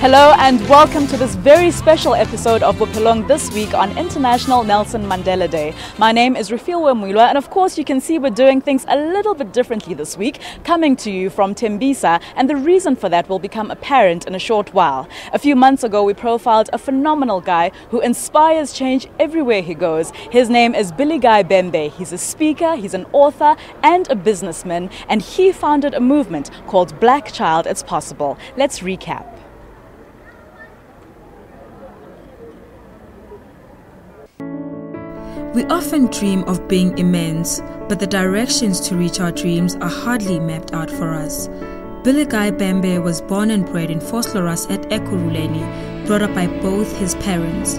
Hello and welcome to this very special episode of Bophelong this week on International Nelson Mandela Day. My name is Refilwe Mwilwa, and of course you can see we're doing things a little bit differently this week, coming to you from Tembisa, and the reason for that will become apparent in a short while. A few months ago we profiled a phenomenal guy who inspires change everywhere he goes. His name is Billy Guy Bembe. He's a speaker, he's an author and a businessman, and he founded a movement called Black Child It's Possible. Let's recap. We often dream of being immense, but the directions to reach our dreams are hardly mapped out for us. Billy Guy Bembe was born and bred in Vosloorus at Ekurhuleni, brought up by both his parents.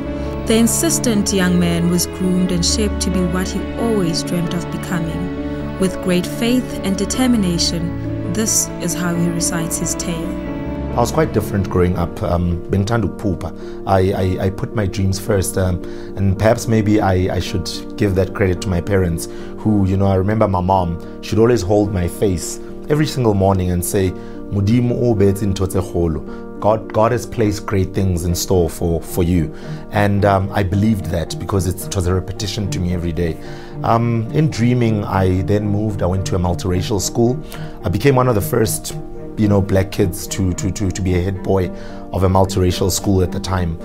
The insistent young man was groomed and shaped to be what he always dreamt of becoming. With great faith and determination, this is how he recites his tale. I was quite different growing up. Bengtandu Pupa. I put my dreams first, and perhaps maybe I should give that credit to my parents, who, I remember my mom, she'd always hold my face every single morning and say, Mudimu obet intotse kholo. God has placed great things in store for you. And I believed that because it was a repetition to me every day. In dreaming, I then moved. I went to a multiracial school. I became one of the first black kids to be a head boy of a multiracial school at the time,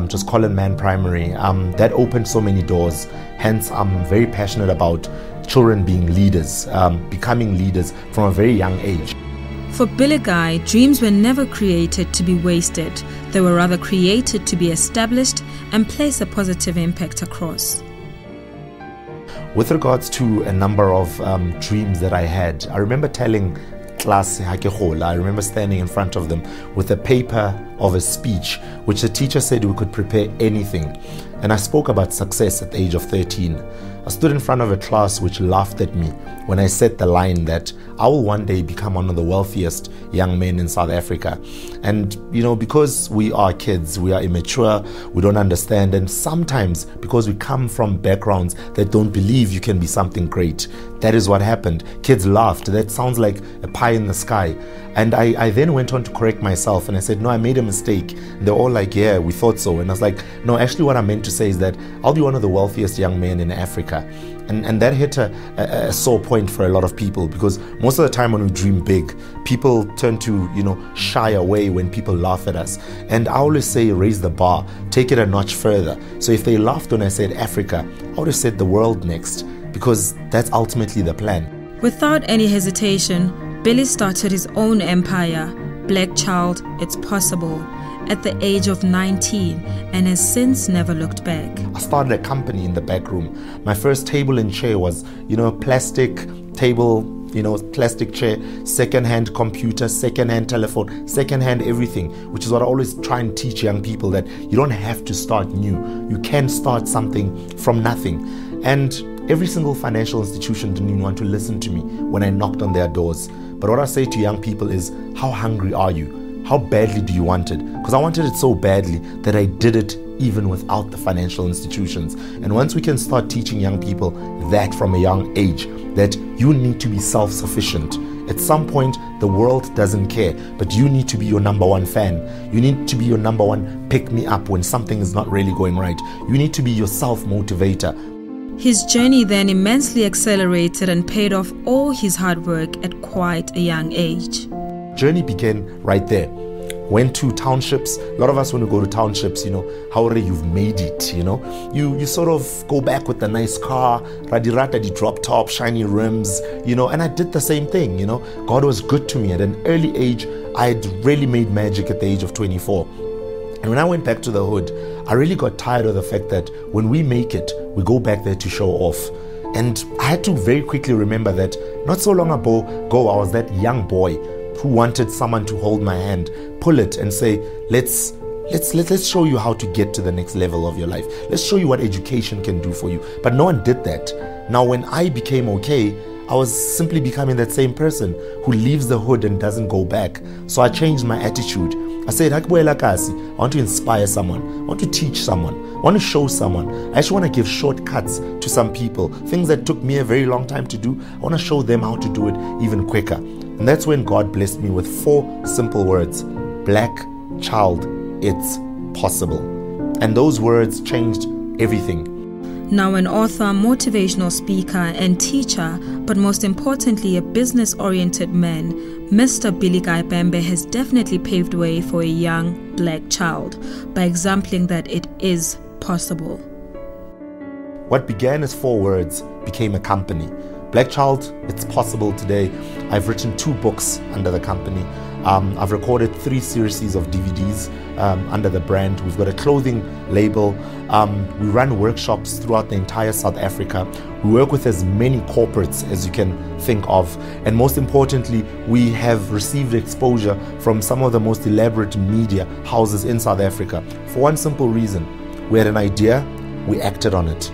just Colin Man Primary. That opened so many doors. Hence, I'm very passionate about children being leaders, becoming leaders from a very young age. For Billy Guy, dreams were never created to be wasted. They were rather created to be established and place a positive impact across. With regards to a number of dreams that I had, I remember telling class, I remember standing in front of them with a paper of a speech which the teacher said we could prepare anything, and I spoke about success at the age of 13. I stood in front of a class which laughed at me when I said the line that I will one day become one of the wealthiest young men in South Africa. And because we are kids, we are immature, we don't understand, and sometimes because we come from backgrounds that don't believe you can be something great, that is what happened. Kids laughed. That sounds like a pie in the sky. And I then went on to correct myself and I said, no, I made a mistake. And they're all like, yeah, we thought so. And I was like, no, actually what I meant to say is that I'll be one of the wealthiest young men in Africa. And that hit a sore point for a lot of people, because most of the time when we dream big, people turn to, shy away when people laugh at us. And I always say, raise the bar, take it a notch further. So if they laughed when I said Africa, I would have said the world next, because that's ultimately the plan. Without any hesitation, Billy started his own empire, Black Child It's Possible, at the age of 19, and has since never looked back. I started a company in the back room. My first table and chair was, plastic table, plastic chair, second-hand computer, second-hand telephone, second-hand everything, which is what I always try and teach young people, that you don't have to start new. You can start something from nothing. And every single financial institution didn't even want to listen to me when I knocked on their doors. But what I say to young people is, how hungry are you? How badly do you want it? Because I wanted it so badly that I did it even without the financial institutions. And once we can start teaching young people that from a young age, that you need to be self-sufficient. At some point, the world doesn't care, but you need to be your number one fan. You need to be your number one pick-me-up when something is not really going right. You need to be your self-motivator. His journey then immensely accelerated and paid off all his hard work at quite a young age. Journey began right there. Went to townships. A lot of us, when we go to townships, how already you've made it, you sort of go back with a nice car, radirata di drop top, shiny rims, and I did the same thing. God was good to me at an early age. I had really made magic at the age of 24. And when I went back to the hood, I really got tired of the fact that when we make it, we go back there to show off. And I had to very quickly remember that not so long ago, I was that young boy who wanted someone to hold my hand, pull it and say, let's show you how to get to the next level of your life. Let's show you what education can do for you. But no one did that. Now, when I became okay, I was simply becoming that same person who leaves the hood and doesn't go back. So I changed my attitude. I said, I want to inspire someone. I want to teach someone. I want to show someone. I actually want to give shortcuts to some people. Things that took me a very long time to do, I want to show them how to do it even quicker. And that's when God blessed me with 4 simple words: Black child, it's possible. And those words changed everything. Now an author, motivational speaker and teacher, but most importantly a business-oriented man, Mr. Billy Guy Bembe has definitely paved way for a young black child by exempling that it is possible. What began as 4 words became a company. Black Child, it's possible today. I've written 2 books under the company. I've recorded 3 series of DVDs under the brand. We've got a clothing label. We run workshops throughout the entire South Africa. We work with as many corporates as you can think of. And most importantly, we have received exposure from some of the most elaborate media houses in South Africa. For one simple reason, we had an idea, we acted on it.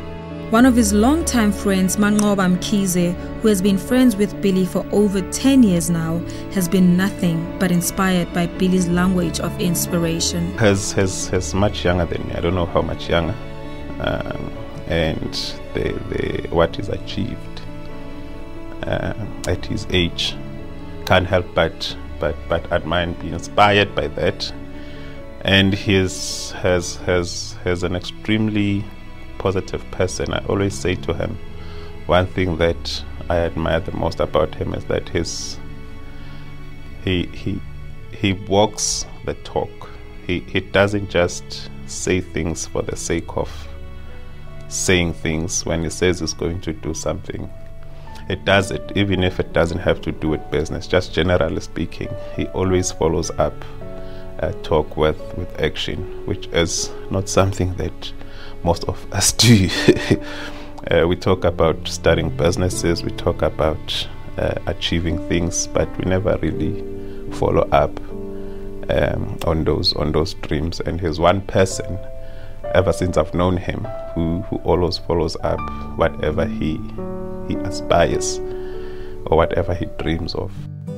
One of his longtime friends, Manqoba Mkhize, who has been friends with Billy for over 10 years now, has been nothing but inspired by Billy's language of inspiration. He's much younger than me. I don't know how much younger. And what he's achieved at his age, can't help but admire and be inspired by that. And he has an extremely positive person. I always say to him, one thing that I admire the most about him is that he walks the talk. He doesn't just say things for the sake of saying things. When he says he's going to do something, it does it, even if it doesn't have to do with business. Just generally speaking, he always follows up talk with action, which is not something that most of us do. We talk about starting businesses, we talk about achieving things, but we never really follow up on those dreams. And he's one person, ever since I've known him, who always follows up whatever he aspires or whatever he dreams of.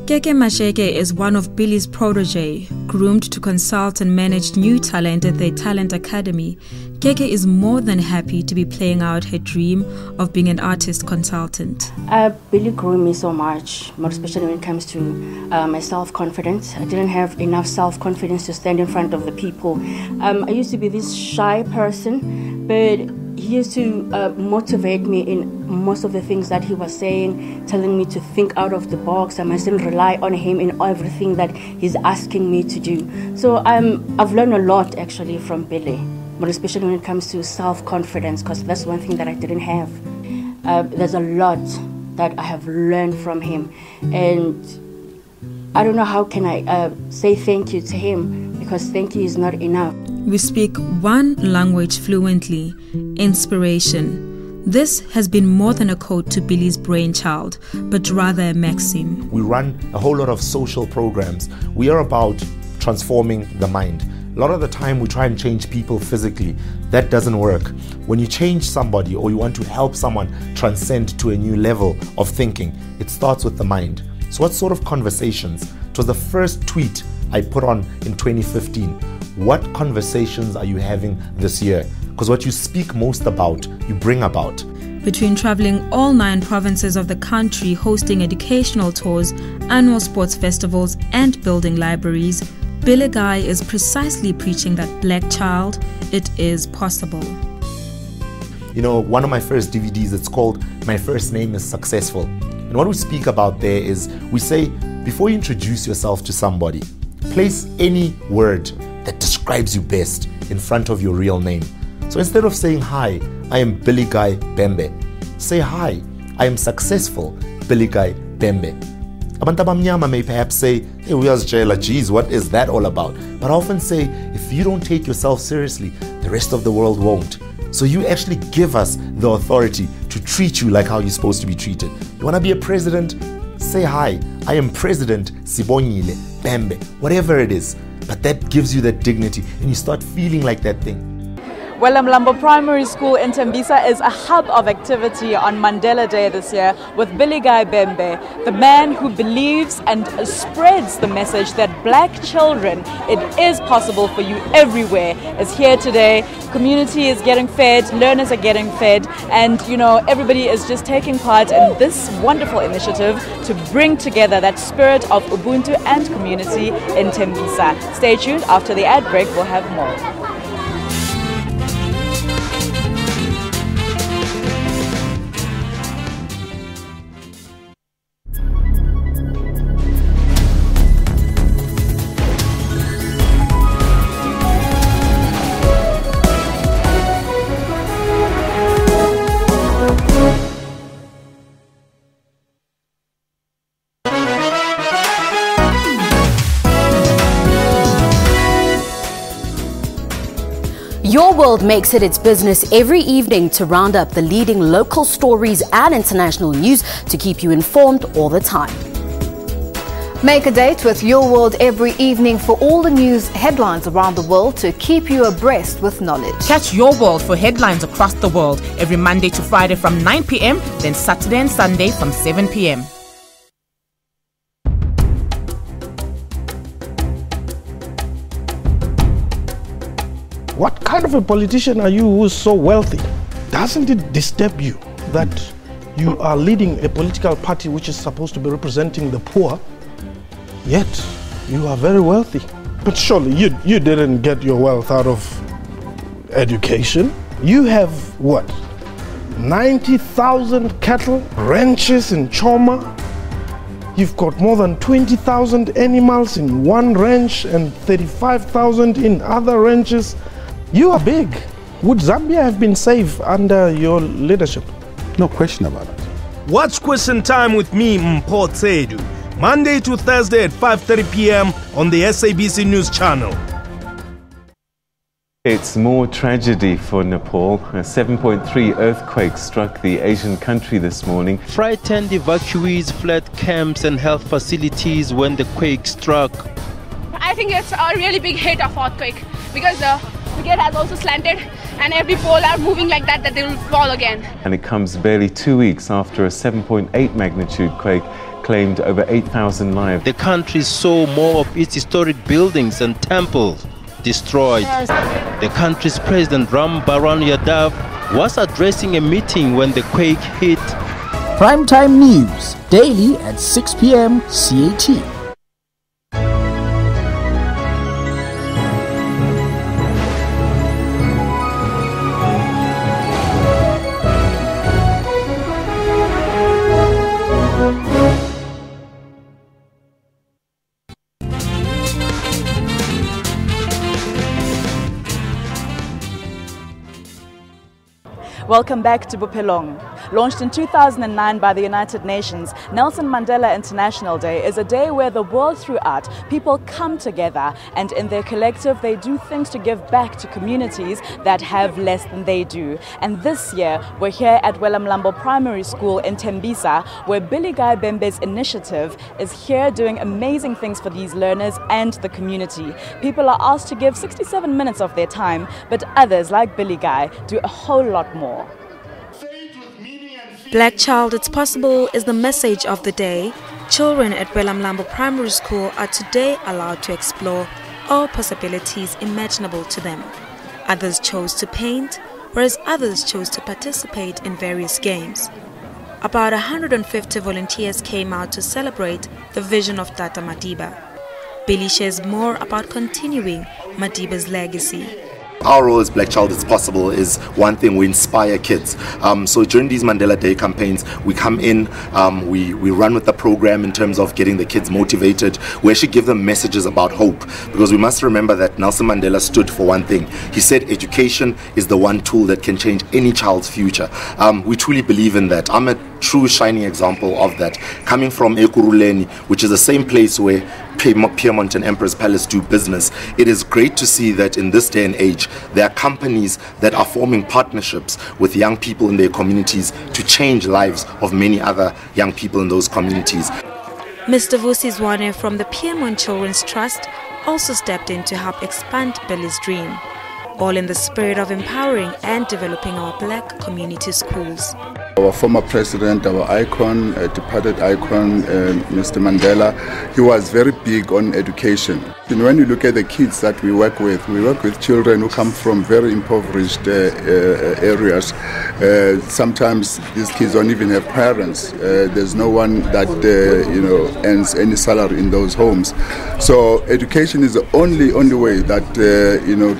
Keke Masheke is one of Billy's protege, groomed to consult and manage new talent at their talent academy. Keke is more than happy to be playing out her dream of being an artist consultant. Billy grew me so much, more especially when it comes to my self-confidence. I didn't have enough self-confidence to stand in front of the people. I used to be this shy person, but he used to motivate me in most of the things that he was saying, telling me to think out of the box. I mustn't rely on him in everything that he's asking me to do. So I've learned a lot actually from Billy, but especially when it comes to self-confidence, because that's one thing that I didn't have. There's a lot that I have learned from him, and I don't know how can I say thank you to him, because thank you is not enough. We speak one language fluently, inspiration. This has been more than a code to Billy's brainchild, but rather a maxim. We run a whole lot of social programs. We are about transforming the mind. A lot of the time we try and change people physically. That doesn't work. When you change somebody or you want to help someone transcend to a new level of thinking, it starts with the mind. So what sort of conversations? It was the first tweet I put on in 2015. What conversations are you having this year? Because what you speak most about, you bring about. Between traveling all 9 provinces of the country, hosting educational tours, annual sports festivals, and building libraries, Billy Guy is precisely preaching that black child, it is possible. You know, one of my first DVDs, it's called My First Name is Successful. And what we speak about there is, we say, before you introduce yourself to somebody, place any word that describes you best in front of your real name. So instead of saying, hi, I am Billy Guy Bembe, say, hi, I am successful Billy Guy Bembe. Abantu abamnyama may perhaps say, hey, uyazitshela, geez, what is that all about? But I often say, if you don't take yourself seriously, the rest of the world won't. So you actually give us the authority to treat you like how you're supposed to be treated. You want to be a president? Say, hi, I am President Sibongile Bembe, whatever it is. But that gives you that dignity and you start feeling like that thing. Mlambo Primary School in Tembisa is a hub of activity on Mandela Day this year with Billy Guy Bembe, the man who believes and spreads the message that black children, it is possible for you everywhere, is here today. Community is getting fed, learners are getting fed, and everybody is just taking part in this wonderful initiative to bring together that spirit of Ubuntu and community in Tembisa. Stay tuned, after the ad break we'll have more. Your World makes it its business every evening to round up the leading local stories and international news to keep you informed all the time. Make a date with Your World every evening for all the news headlines around the world to keep you abreast with knowledge. Catch Your World for headlines across the world every Monday to Friday from 9 p.m, then Saturday and Sunday from 7 p.m. What kind of a politician are you who's so wealthy? Doesn't it disturb you that you are leading a political party which is supposed to be representing the poor, yet you are very wealthy? But surely you didn't get your wealth out of education. You have what? 90,000 cattle, ranches in Choma. You've got more than 20,000 animals in one ranch and 35,000 in other ranches. You are big. Would Zambia have been safe under your leadership? No question about it. Watch Question Time with me, Mpho Tsedu, Monday to Thursday at 5:30 p.m. on the SABC News Channel. It's more tragedy for Nepal. A 7.3 earthquake struck the Asian country this morning. Frightened evacuees fled camps and health facilities when the quake struck. I think it's a really big hit of earthquake because the gate has also slanted and every pole are moving like that they will fall again. And it comes barely 2 weeks after a 7.8 magnitude quake claimed over 8,000 lives. The country saw more of its historic buildings and temples destroyed. The country's president Ram Baran Yadav was addressing a meeting when the quake hit. Primetime News, daily at 6 p.m. CAT. Welcome back to Bophelong. Launched in 2009 by the United Nations, Nelson Mandela International Day is a day where the world through art, people come together and in their collective they do things to give back to communities that have less than they do. And this year we're here at Mlambo Primary School in Tembisa, where Billy Guy Bembe's initiative is here doing amazing things for these learners and the community. People are asked to give 67 minutes of their time, but others like Billy Guy do a whole lot more. Black Child, It's Possible is the message of the day. Children at Mlambo Primary School are today allowed to explore all possibilities imaginable to them. Others chose to paint, whereas others chose to participate in various games. About 150 volunteers came out to celebrate the vision of Tata Madiba. Billy shares more about continuing Madiba's legacy. Our role as Black Child It's Possible is one thing, we inspire kids. So during these Mandela Day campaigns, we come in, we run with the program in terms of getting the kids motivated. We actually give them messages about hope, because we must remember that Nelson Mandela stood for one thing. He said education is the one tool that can change any child's future. We truly believe in that. I'm a true shining example of that. Coming from Ekurhuleni, which is the same place where Piermont and Emperor's Palace do business, it is great to see that in this day and age there are companies that are forming partnerships with young people in their communities to change lives of many other young people in those communities. Mr. Vusi Zwane from the Piermont Children's Trust also stepped in to help expand Billy's dream. all in the spirit of empowering and developing our black community schools. Our former president, our icon, departed icon, Mr. Mandela, he was very big on education. And when you look at the kids that we work with children who come from very impoverished areas. Sometimes these kids don't even have parents. There's no one that earns any salary in those homes. So education is the only way that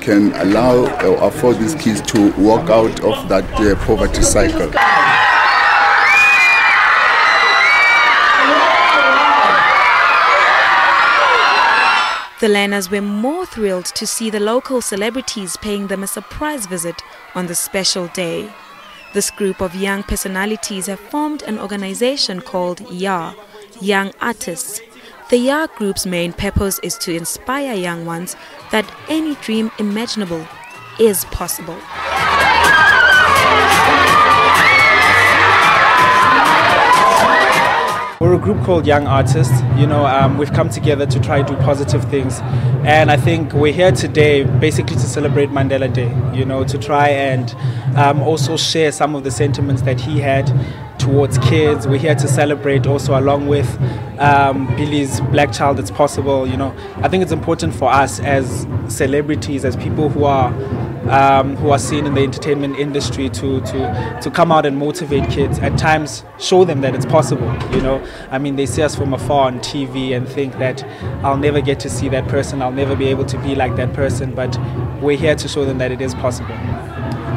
can allow or afford these kids to walk out of that poverty cycle. The learners were more thrilled to see the local celebrities paying them a surprise visit on the special day. This group of young personalities have formed an organization called YA, Young Artists. The YA group's main purpose is to inspire young ones that any dream imaginable is possible. We're a group called Young Artists. We've come together to try to do positive things, and I think we're here today basically to celebrate Mandela Day, to try and also share some of the sentiments that he had towards kids. We're here to celebrate also along with Billy's Black Child It's Possible. I think it's important for us as celebrities, as people who are seen in the entertainment industry to come out and motivate kids, at times show them that it's possible. They see us from afar on TV and think that I'll never get to see that person, I'll never be able to be like that person, but we're here to show them that it is possible.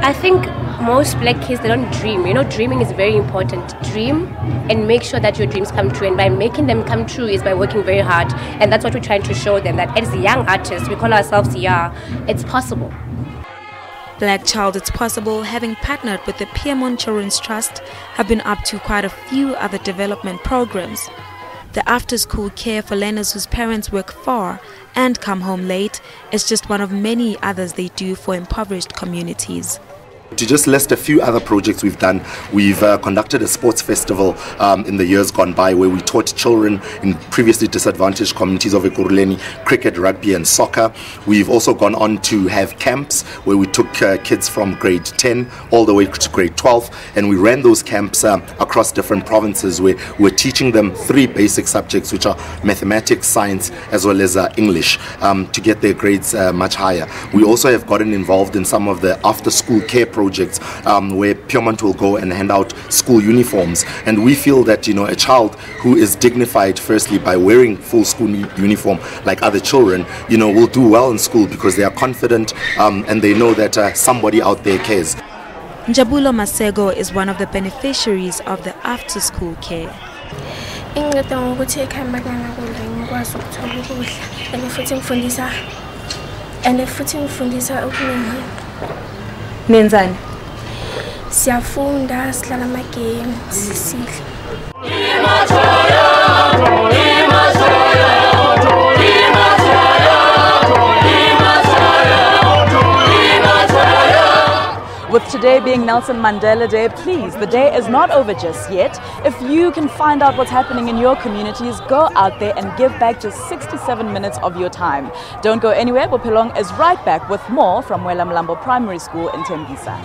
I think most black kids, they don't dream. Dreaming is very important. Dream and make sure that your dreams come true, and by making them come true is by working very hard, and that's what we're trying to show them, that as young artists, we call ourselves it's possible. Black Child It's Possible, having partnered with the Piedmont Children's Trust, have been up to quite a few other development programs. The after-school care for learners whose parents work far and come home late is just one of many others they do for impoverished communities. To just list a few other projects we've done, we've conducted a sports festival in the years gone by where we taught children in previously disadvantaged communities of Ekurhuleni cricket, rugby and soccer. We've also gone on to have camps where we took kids from grade 10 all the way to grade 12, and we ran those camps across different provinces where we're teaching them 3 basic subjects, which are mathematics, science as well as English, to get their grades much higher. We also have gotten involved in some of the after-school care projects where Piedmont will go and hand out school uniforms, and we feel that a child who is dignified firstly by wearing full school uniform like other children will do well in school because they are confident and they know that somebody out there cares. Njabulo Masego is one of the beneficiaries of the after-school care. Nenzani? Siyafunda, sidlala ama-game, sisidle. With today being Nelson Mandela Day, please, the day is not over just yet. If you can find out what's happening in your communities, go out there and give back just 67 minutes of your time. Don't go anywhere. Bophelong is right back with more from Wela Mlambo Primary School in Tembisa.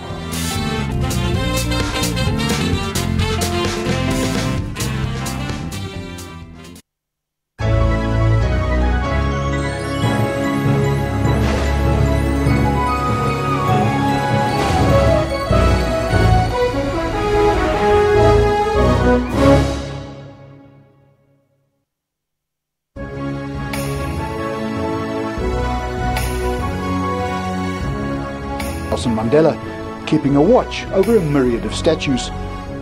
Nelson Mandela keeping a watch over a myriad of statues,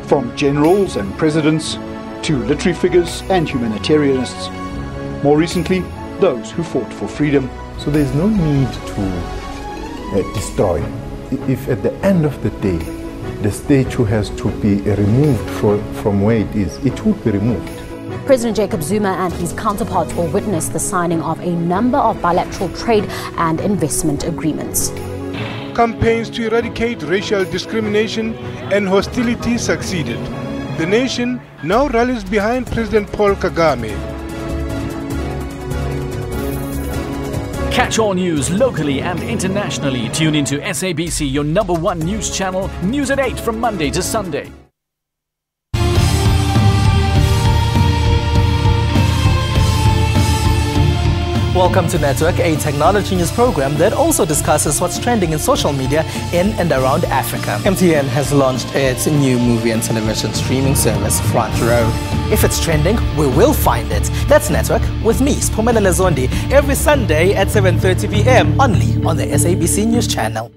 from generals and presidents to literary figures and humanitarianists. More recently, those who fought for freedom. So there is no need to destroy. If at the end of the day the statue has to be removed from where it is, it will be removed. President Jacob Zuma and his counterparts will witness the signing of a number of bilateral trade and investment agreements. Campaigns to eradicate racial discrimination and hostility succeeded. The nation now rallies behind President Paul Kagame. Catch all news locally and internationally. Tune into SABC, your #1 news channel. News at 8 from Monday to Sunday. Welcome to Network, a technology news program that also discusses what's trending in social media in and around Africa. MTN has launched its new movie and television streaming service, Front Row. If it's trending, we will find it. That's Network with me, Siphumelele Zondi, every Sunday at 7:30 p.m. only on the SABC News Channel.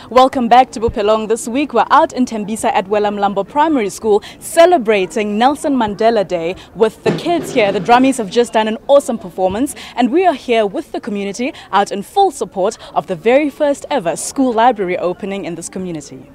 Welcome back to Bophelong. This week we're out in Tembisa at Welamlambo Primary School celebrating Nelson Mandela Day with the kids here. The drummies have just done an awesome performance and we are here with the community out in full support of the very first ever school library opening in this community.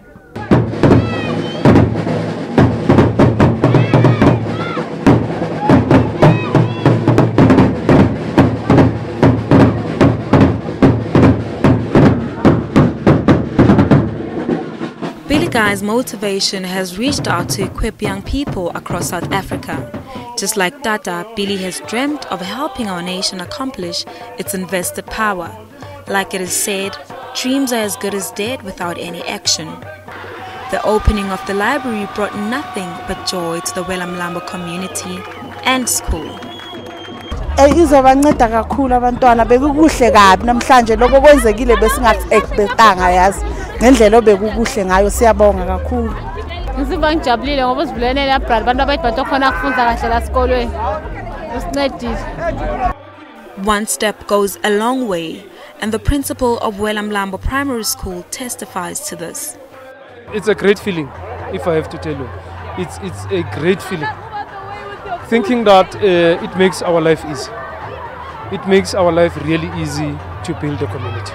Billy Guy's motivation has reached out to equip young people across South Africa. Just like Tata, Billy has dreamt of helping our nation accomplish its invested power. Like it is said, dreams are as good as dead without any action. The opening of the library brought nothing but joy to the Welamlambo community and school. Izobanceda kakhulu abantwana bekukuhle kabi namhlanje lokho kwenzekile besingaexpectanga yazi ngendlela obekukuhle ngayo siyabonga kakhulu. Ngizibona ngijabulile ngoba sivulene la brother abantu abayithu bathi khona kufunza kahle la esikolweni. Usincedile. One step goes a long way, and the principal of Welamlambo Primary School testifies to this. It's a great feeling, if I have to tell you. It's a great feeling. Thinking that it makes our life easy. It makes our life really easy to build a community.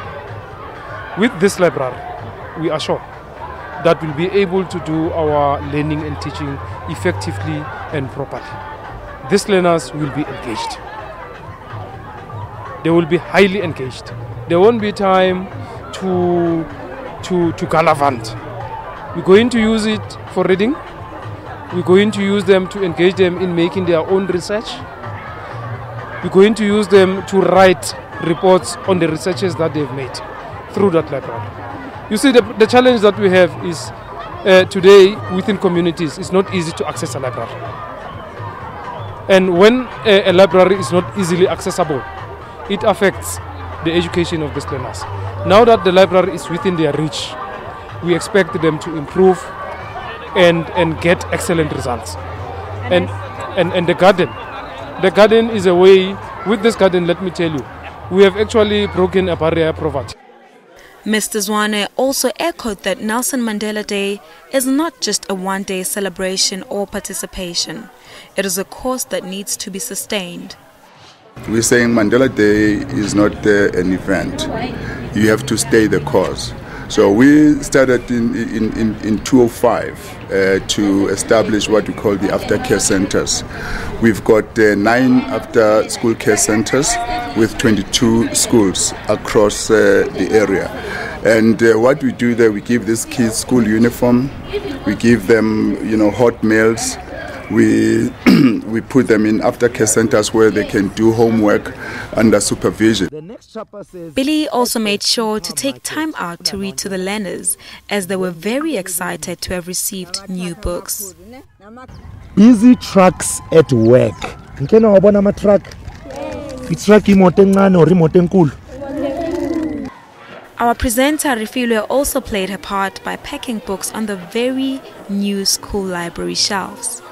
With this library, we are sure that we'll be able to do our learning and teaching effectively and properly. These learners will be engaged. They will be highly engaged. There won't be time to gallivant. We're going to use it for reading. We're going to use them to engage them in making their own research. We're going to use them to write reports on the researches that they've made through that library. You see, the challenge that we have is today within communities, it's not easy to access a library. And when a library is not easily accessible, it affects the education of these learners. Now that the library is within their reach, we expect them to improve and get excellent results. And the garden is a way. With this garden, let me tell you, we have actually broken a barrier of poverty. Mr. Zwane also echoed that Nelson Mandela Day is not just a one-day celebration or participation. It is a cause that needs to be sustained. We're saying Mandela Day is not an event. You have to stay the cause. So we started in 2005 to establish what we call the aftercare centers. We've got 9 after-school care centers with 22 schools across the area. And what we do there, we give these kids school uniform, we give them, hot meals. We put them in aftercare centers where they can do homework under supervision. Billy also made sure to take time out to read to the learners, as they were very excited to have received new books. Busy trucks at work. Nkena wabona ma truck? Truck imoto encane or imoto enkulu? Our presenter Refilwe also played her part by packing books on the very new school library shelves.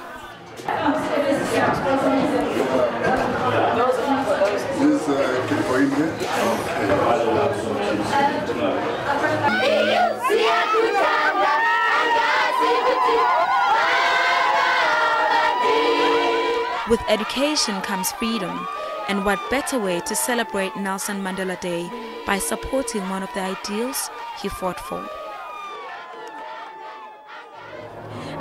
With education comes freedom, and what better way to celebrate Nelson Mandela Day by supporting one of the ideals he fought for.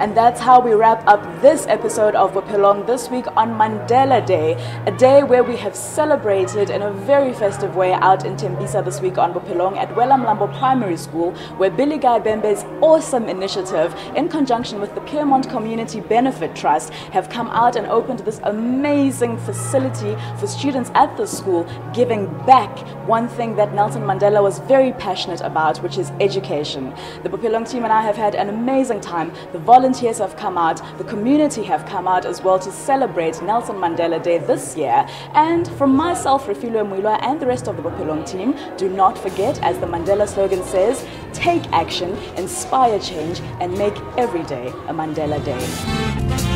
And that's how we wrap up this episode of Bophelong this week on Mandela Day, a day where we have celebrated in a very festive way out in Tembisa this week on Bophelong at Welamlambo Primary School, where Billy Guy Bembe's awesome initiative, in conjunction with the Piermont Community Benefit Trust, have come out and opened this amazing facility for students at the school, giving back one thing that Nelson Mandela was very passionate about, which is education. The Bophelong team and I have had an amazing time. The volunteers have come out, the community have come out as well to celebrate Nelson Mandela Day this year. And from myself, Refilwe Mwilwa, and the rest of the Bophelong team, do not forget, as the Mandela slogan says, take action, inspire change, and make every day a Mandela Day.